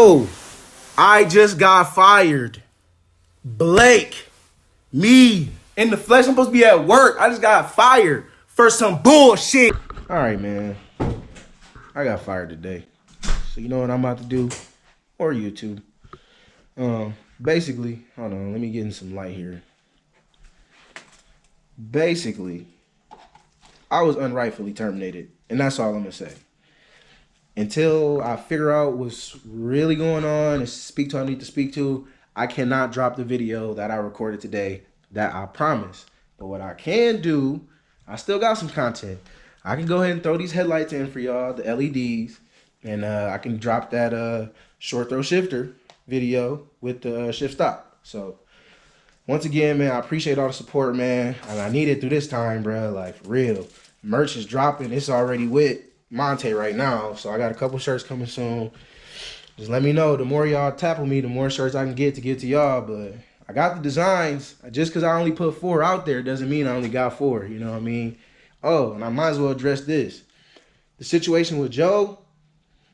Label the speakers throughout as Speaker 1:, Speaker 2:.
Speaker 1: Yo, I just got fired. Blake, me, in the flesh. I'm supposed to be at work. I just got fired for some bullshit. All right, man. I got fired today. So you know what I'm about to do? Or YouTube. Basically, hold on. Let me get in some light here. Basically, I was unrightfully terminated. And that's all I'm going to say. Until I figure out what's really going on and speak to who I need to speak to, I cannot drop the video that I recorded today. That I promise. But what I can do, I still got some content. I can go ahead and throw these headlights in for y'all, the LEDs. And I can drop that short throw shifter video with the shift stop. So, once again, man, I appreciate all the support, man. And I need it through this time, bro. Like, for real. Merch is dropping. It's already with Monte right now. So, I got a couple shirts coming soon. Just let me know. The more y'all tackle me, the more shirts I can get to y'all. But I got the designs. Just because I only put 4 out there doesn't mean I only got 4. You know what I mean? Oh, and I might as well address this. The situation with Joe,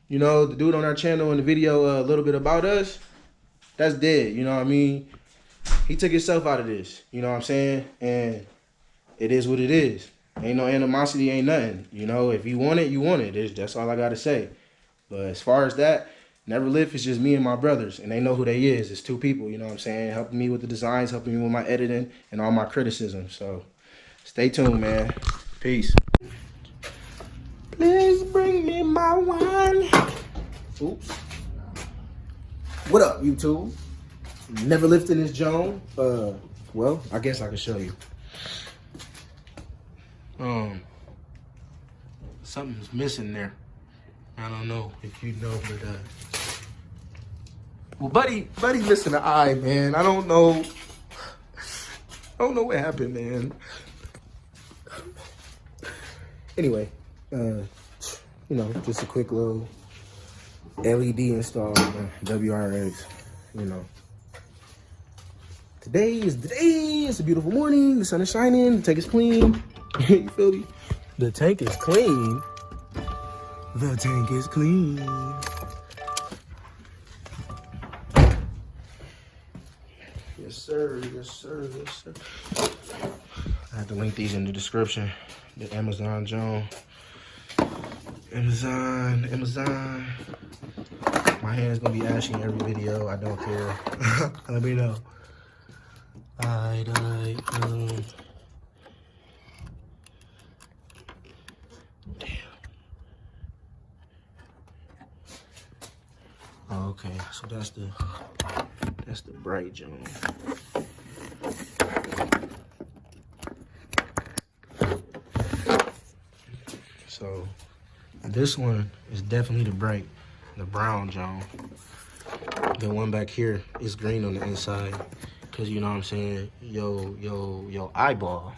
Speaker 1: you know, the dude on our channel in the video, a little bit about us, that's dead. You know what I mean? He took himself out of this. You know what I'm saying? And it is what it is. Ain't no animosity, ain't nothing. You know, if you want it, you want it. That's all I got to say. But as far as that, NeverLift is just me and my brothers, and they know who they is. It's 2 people, you know what I'm saying, helping me with the designs, helping me with my editing, and all my criticism. So, stay tuned, man. Peace. Please bring me my wine. Oops. What up, YouTube? Never lifting this Joan. Well, I guess I can show you. Something's missing there. I don't know if you know, but well, buddy missing an eye, man. I don't know what happened, man. Anyway, you know, just a quick little LED install, WRX, you know. Today is the day. It's a beautiful morning. The sun is shining. The tank is clean. You feel me? The tank is clean. The tank is clean. Yes, sir. Yes, sir. Yes, sir. I have to link these in the description. The Amazon Joan. Amazon. My hand's gonna be ashy in every video. I don't care. Let me know. Okay, so that's the bright Joan. So this one is definitely the brown Joan. The one back here is green on the inside. Cause you know what I'm saying, yo eyeball,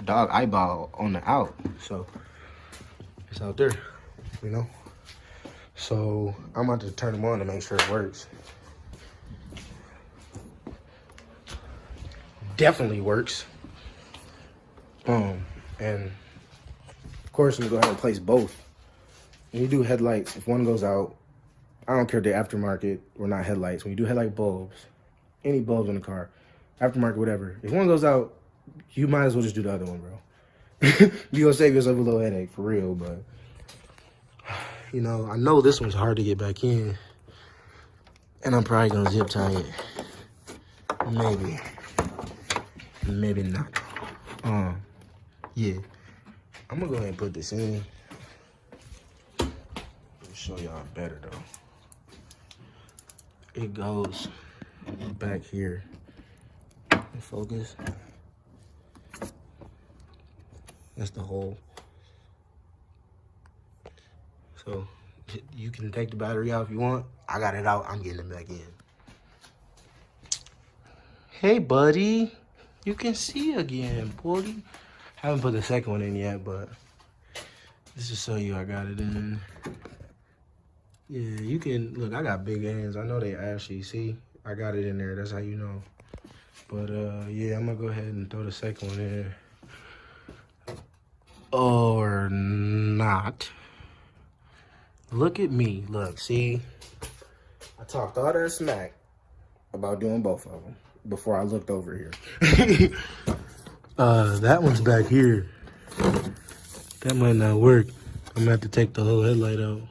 Speaker 1: dog eyeball on the out. So it's out there, you know. So I'm about to turn them on to make sure it works. Definitely works. And of course I'm gonna go ahead and place both. When you do headlights, if one goes out, I don't care if they're aftermarket or not headlights. When you do headlight bulbs, any bulbs in the car, aftermarket, whatever. If one goes out, you might as well just do the other one, bro. You're gonna save yourself a little headache, for real, but you know, I know this one's hard to get back in, and I'm probably gonna zip tie it. Maybe not. Yeah. I'm gonna go ahead and put this in. Let me show y'all better though. It goes back here. Focus. That's the hole. So you can take the battery out if you want. I got it out. I'm getting it back in. Hey, buddy. You can see again, buddy. Haven't put the second one in yet, but just to show you I got it in. Yeah, you can, look, I got big hands. I know they ashy. See, I got it in there. That's how you know. But, yeah, I'm going to go ahead and throw the second one in. Or not. Look at me. Look, see? I talked all that smack about doing both of them before I looked over here. That one's back here. That might not work. I'm gonna have to take the whole headlight out.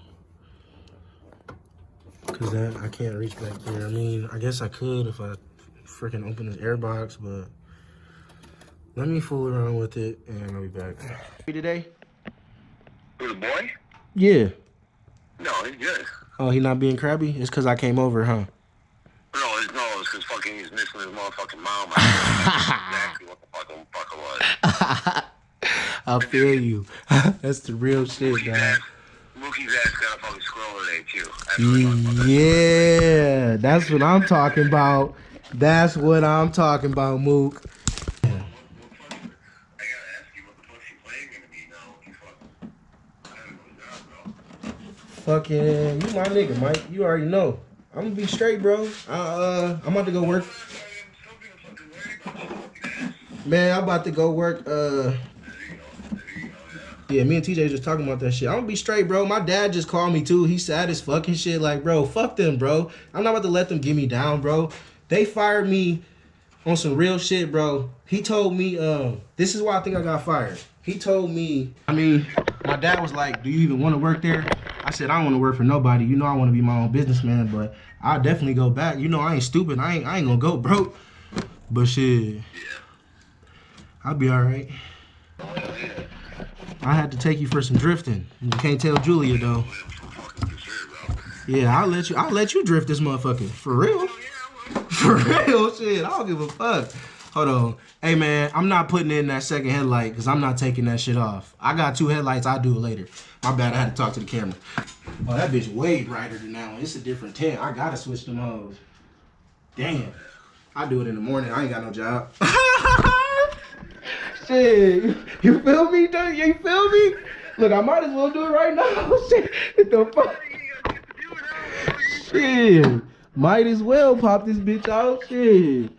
Speaker 1: Cause I can't reach back there. I mean, I guess I could if I freaking open this airbox, but let me fool around with it and I'll be back. Today?
Speaker 2: Who, the boy?
Speaker 1: Yeah.
Speaker 2: No, he's good.
Speaker 1: Oh, he not being crabby? It's cause I came over, huh?
Speaker 2: No, it's because fucking he's missing his motherfucking mom. I don't know exactly what the fuck it was.
Speaker 1: I feel you. That's the real shit, dog.
Speaker 2: Mookie's ass got a fucking scroll today, too.
Speaker 1: Yeah, that's what I'm talking about. That's what I'm talking about, Mook.
Speaker 2: I gotta ask you what the fuck she playing gonna be now. You fucking... I haven't really got, bro.
Speaker 1: Fucking, you my nigga, Mike. You already know. I'm gonna be straight, bro. I'm about to go work. Man, I'm about to go work. Yeah, me and TJ just talking about that shit. I'm gonna be straight, bro. My dad just called me too. He's sad as fucking shit. Like, bro, fuck them, bro. I'm not about to let them get me down, bro. They fired me on some real shit, bro. He told me, this is why I think I got fired. He told me, I mean, my dad was like, do you even want to work there? I said, I don't want to work for nobody. You know, I want to be my own businessman, but I'll definitely go back. You know, I ain't stupid. I ain't gonna go broke. But shit, I'll be all right. I had to take you for some drifting. You can't tell Julia though. Yeah, I'll let you drift this motherfucker. For real. For real, shit. I don't give a fuck. Hold on. Hey man, I'm not putting in that second headlight because I'm not taking that shit off. I got 2 headlights, I'll do it later. My bad, I had to talk to the camera. Oh, that bitch way brighter than that one. It's a different tint. I gotta switch them over. Damn. I do it in the morning. I ain't got no job. Shit. You feel me, dude? You feel me? Look, I might as well do it right now. Shit. What the fuck? Shit. Might as well pop this bitch out. Shit.